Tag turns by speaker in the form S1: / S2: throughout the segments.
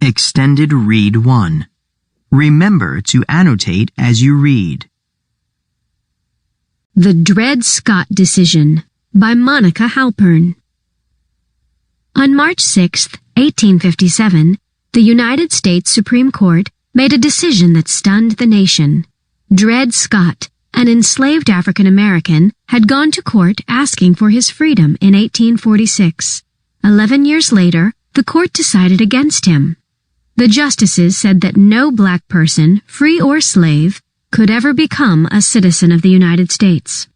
S1: Extended Read 1. Remember to annotate as you read.
S2: The Dred Scott Decision by Monica Halpern. On March 6, 1857, the United States Supreme Court made a decision that stunned the nation. Dred Scott, an enslaved African American, had gone to court asking for his freedom in 1846. 11 years later, the court decided against him. The justices said that no black person, free or slave, could ever become a citizen of the United States.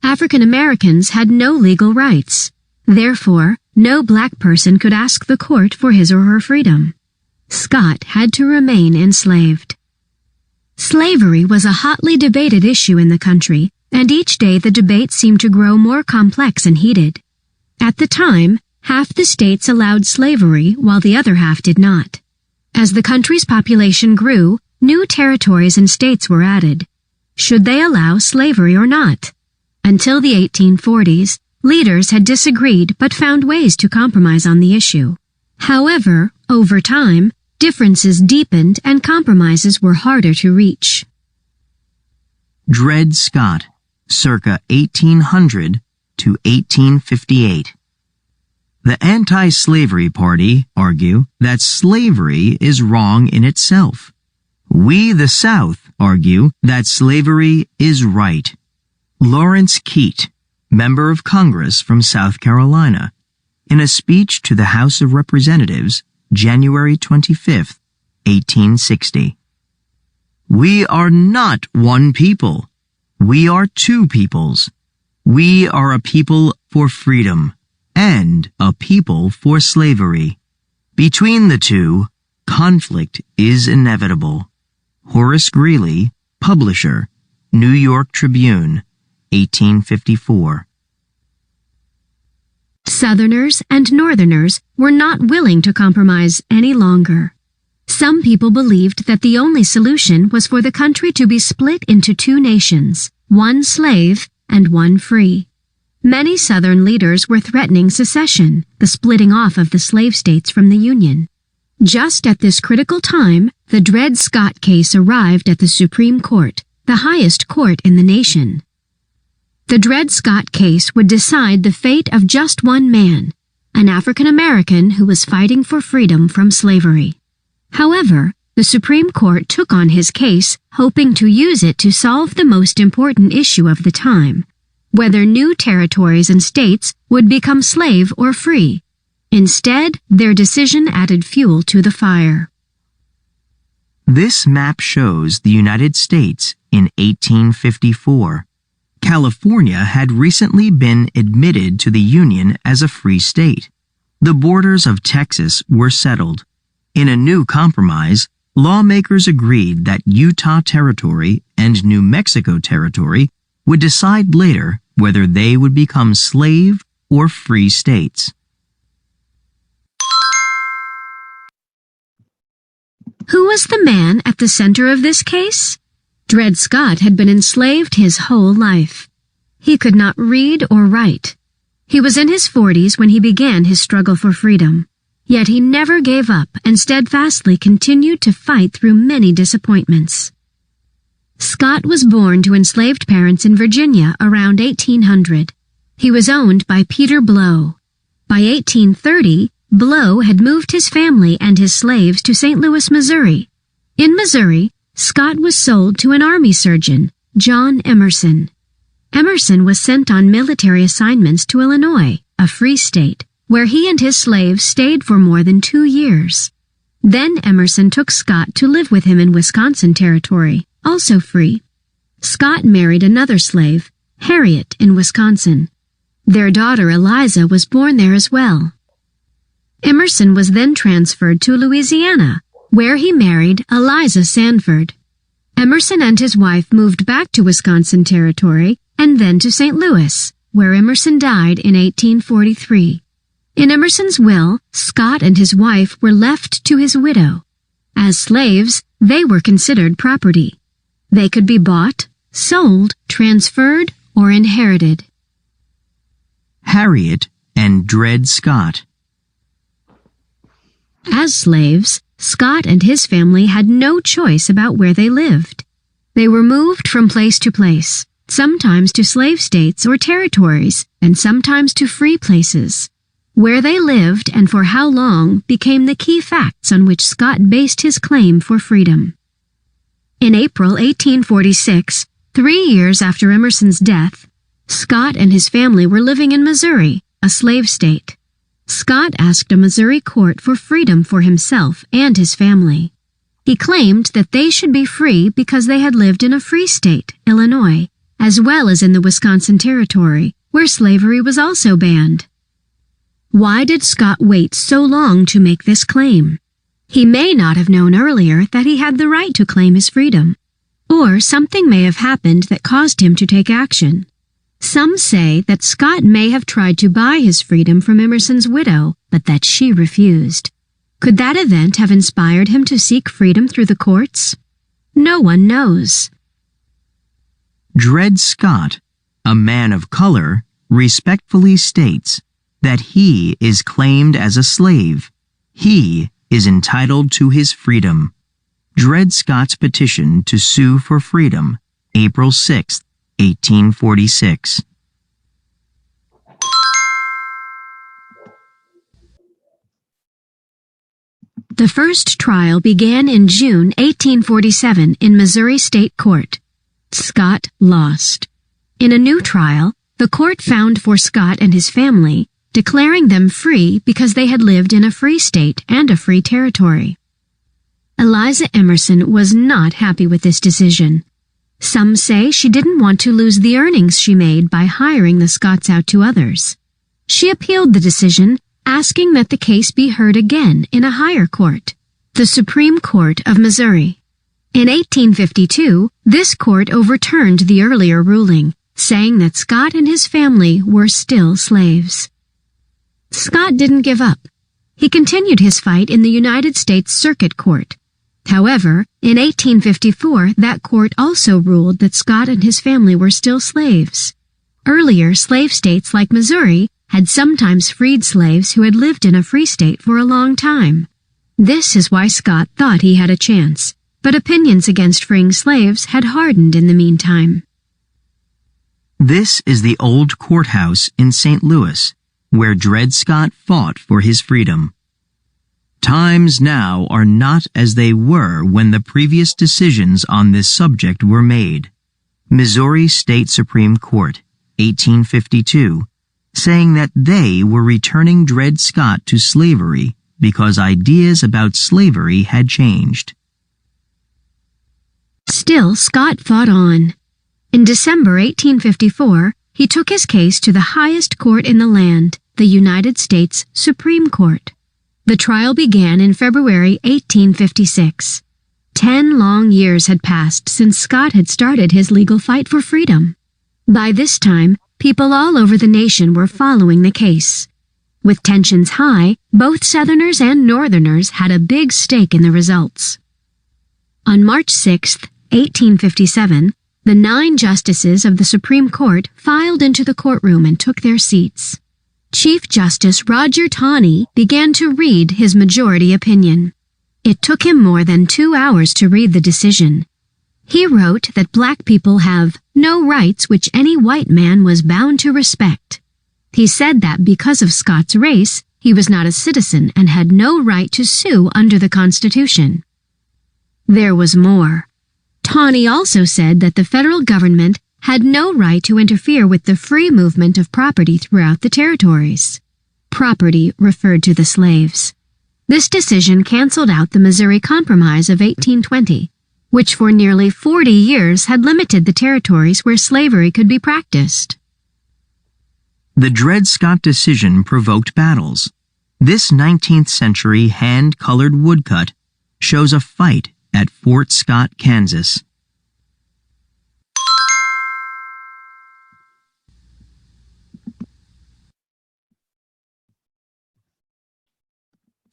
S2: African Americans had no legal rights. Therefore, no black person could ask the court for his or her freedom. Scott had to remain enslaved. Slavery was a hotly debated issue in the country, and each day the debate seemed to grow more complex and heated. At the time, half the states allowed slavery while the other half did not. As the country's population grew, new territories and states were added. Should they allow slavery or not? Until the 1840s, leaders had disagreed but found ways to compromise on the issue. However, over time, differences deepened and compromises were harder to reach.
S1: Dred Scott, circa 1800 to 1858. The anti-slavery party argue that slavery is wrong in itself. We, the South, argue that slavery is right. Lawrence Keitt, member of Congress from South Carolina, in a speech to the House of Representatives, January 25, 1860. We are not one people. We are two peoples. We are a people for freedom and a people for slavery. Between the two, conflict is inevitable. Horace Greeley, publisher, New York Tribune, 1854.
S2: Southerners and Northerners were not willing to compromise any longer. Some people believed that the only solution was for the country to be split into two nations, one slave and one free. Many Southern leaders were threatening secession, the splitting off of the slave states from the Union. Just at this critical time, the Dred Scott case arrived at the Supreme Court, the highest court in the nation. The Dred Scott case would decide the fate of just one man, an African American who was fighting for freedom from slavery. However, the Supreme Court took on his case, hoping to use it to solve the most important issue of the time, whether new territories and states would become slave or free. Instead, their decision added fuel to the fire.
S1: This map shows the United States in 1854. California had recently been admitted to the Union as a free state. The borders of Texas were settled. In a new compromise, lawmakers agreed that Utah Territory and New Mexico Territory would decide later whether they would become slave or free states.
S2: Who was the man at the center of this case? Dred Scott had been enslaved his whole life. He could not read or write. He was in his 40s when he began his struggle for freedom. Yet he never gave up and steadfastly continued to fight through many disappointments. Scott was born to enslaved parents in Virginia around 1800. He was owned by Peter Blow. By 1830, Blow had moved his family and his slaves to St. Louis, Missouri. In Missouri, Scott was sold to an army surgeon, John Emerson. Emerson was sent on military assignments to Illinois, a free state, where he and his slaves stayed for more than 2 years. Then Emerson took Scott to live with him in Wisconsin Territory, also free. Scott married another slave, Harriet, in Wisconsin. Their daughter Eliza was born there as well. Emerson was then transferred to Louisiana, where he married Eliza Sanford. Emerson and his wife moved back to Wisconsin Territory and then to St. Louis, where Emerson died in 1843. In Emerson's will, Scott and his wife were left to his widow. As slaves, they were considered property. They could be bought, sold, transferred, or inherited.
S1: Harriet and Dred Scott.
S2: As slaves, Scott and his family had no choice about where they lived. They were moved from place to place, sometimes to slave states or territories, and sometimes to free places. Where they lived and for how long became the key facts on which Scott based his claim for freedom. In April 1846, 3 years after Emerson's death, Scott and his family were living in Missouri, a slave state. Scott asked a Missouri court for freedom for himself and his family. He claimed that they should be free because they had lived in a free state, Illinois, as well as in the Wisconsin Territory, where slavery was also banned. Why did Scott wait so long to make this claim? He may not have known earlier that he had the right to claim his freedom. Or something may have happened that caused him to take action. Some say that Scott may have tried to buy his freedom from Emerson's widow, but that she refused. Could that event have inspired him to seek freedom through the courts? No one knows.
S1: Dred Scott, a man of color, respectfully states that he is claimed as a slave. He is entitled to his freedom. Dred Scott's petition to sue for freedom, April 6, 1846.
S2: The first trial began in June 1847 in Missouri State Court. Scott lost. In a new trial, the court found for Scott and his family, declaring them free because they had lived in a free state and a free territory. Eliza Emerson was not happy with this decision. Some say she didn't want to lose the earnings she made by hiring the Scotts out to others. She appealed the decision, asking that the case be heard again in a higher court, the Supreme Court of Missouri. In 1852, this court overturned the earlier ruling, saying that Scott and his family were still slaves. Scott didn't give up. He continued his fight in the United States Circuit Court. However, in 1854, that court also ruled that Scott and his family were still slaves. Earlier, slave states like Missouri had sometimes freed slaves who had lived in a free state for a long time. This is why Scott thought he had a chance, but opinions against freeing slaves had hardened in the meantime.
S1: This is the old courthouse in St. Louis, where Dred Scott fought for his freedom. Times now are not as they were when the previous decisions on this subject were made. Missouri State Supreme Court, 1852, saying that they were returning Dred Scott to slavery because ideas about slavery had changed.
S2: Still, Scott fought on. In December 1854, he took his case to the highest court in the land, the United States Supreme Court. The trial began in February 1856. 10 long years had passed since Scott had started his legal fight for freedom. By this time, people all over the nation were following the case. With tensions high, both Southerners and Northerners had a big stake in the results. On March 6, 1857, the 9 justices of the Supreme Court filed into the courtroom and took their seats. Chief Justice Roger Taney began to read his majority opinion. It took him more than 2 hours to read the decision. He wrote that black people have no rights which any white man was bound to respect. He said that because of Scott's race, he was not a citizen and had no right to sue under the Constitution. There was more. Taney also said that the federal government had no right to interfere with the free movement of property throughout the territories. Property referred to the slaves. This decision canceled out the Missouri Compromise of 1820, which for nearly 40 years had limited the territories where slavery could be practiced.
S1: The Dred Scott decision provoked battles. This 19th century hand-colored woodcut shows a fight at Fort Scott, Kansas.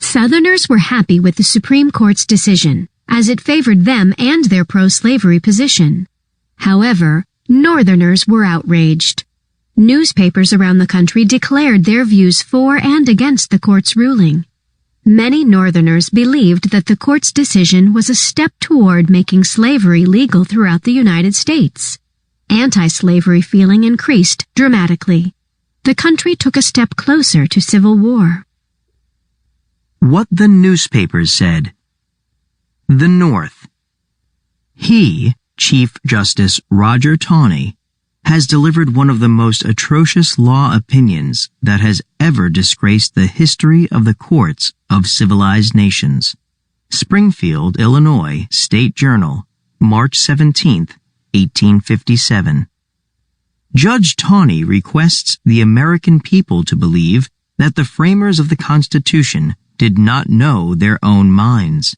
S2: Southerners were happy with the Supreme Court's decision, as it favored them and their pro-slavery position. However, Northerners were outraged. Newspapers around the country declared their views for and against the court's ruling. Many Northerners believed that the court's decision was a step toward making slavery legal throughout the United States. Anti-slavery feeling increased dramatically. The country took a step closer to civil war.
S1: What the newspapers said. The North. He, Chief Justice Roger Taney, has delivered one of the most atrocious law opinions that has ever disgraced the history of the courts of civilized nations. Springfield, Illinois, State Journal, March 17, 1857. Judge Taney requests the American people to believe that the framers of the Constitution did not know their own minds.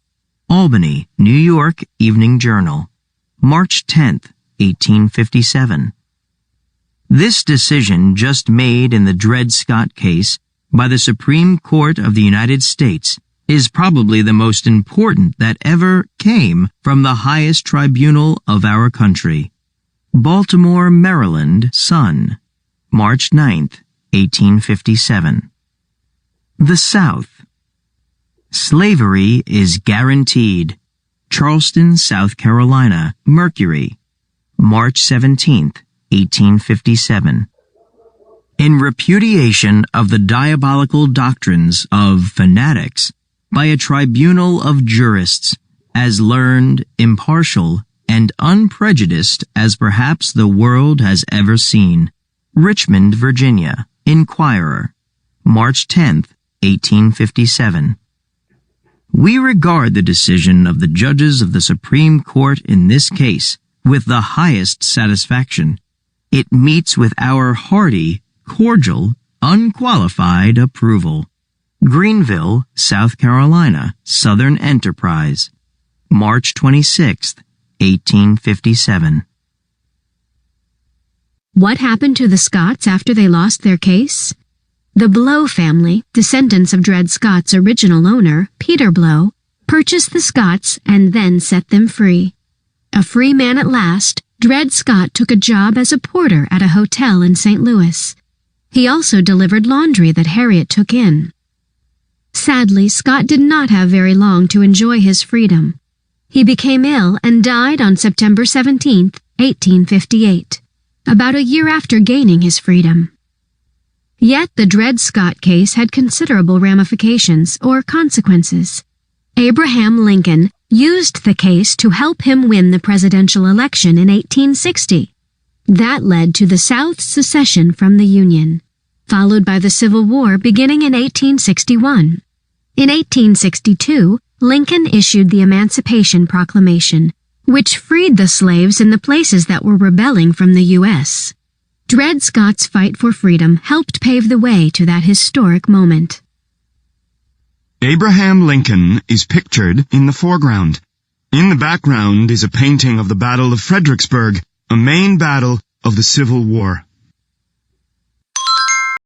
S1: Albany, New York Evening Journal, March 10, 1857. This decision just made in the Dred Scott case by the Supreme Court of the United States is probably the most important that ever came from the highest tribunal of our country. Baltimore, Maryland, Sun, March 9, 1857. The South. Slavery is guaranteed. Charleston, South Carolina, Mercury, March 17, 1857. In repudiation of the diabolical doctrines of fanatics by a tribunal of jurists, as learned, impartial, and unprejudiced as perhaps the world has ever seen. Richmond, Virginia, Inquirer, March 10, 1857. We regard the decision of the judges of the Supreme Court in this case with the highest satisfaction. It meets with our hearty, cordial, unqualified approval. Greenville, South Carolina, Southern Enterprise, March 26, 1857.
S2: What happened to the Scotts after they lost their case? The Blow family, descendants of Dred Scott's original owner, Peter Blow, purchased the Scotts and then set them free. A free man at last, Dred Scott took a job as a porter at a hotel in St. Louis. He also delivered laundry that Harriet took in. Sadly, Scott did not have very long to enjoy his freedom. He became ill and died on September 17, 1858, about a year after gaining his freedom. Yet the Dred Scott case had considerable ramifications or consequences. Abraham Lincoln used the case to help him win the presidential election in 1860. That led to the South's secession from the Union, followed by the Civil War beginning in 1861. In 1862, Lincoln issued the Emancipation Proclamation, which freed the slaves in the places that were rebelling from the U.S. Dred Scott's fight for freedom helped pave the way to that historic moment.
S3: Abraham Lincoln is pictured in the foreground. In the background is a painting of the Battle of Fredericksburg, a main battle of the Civil War.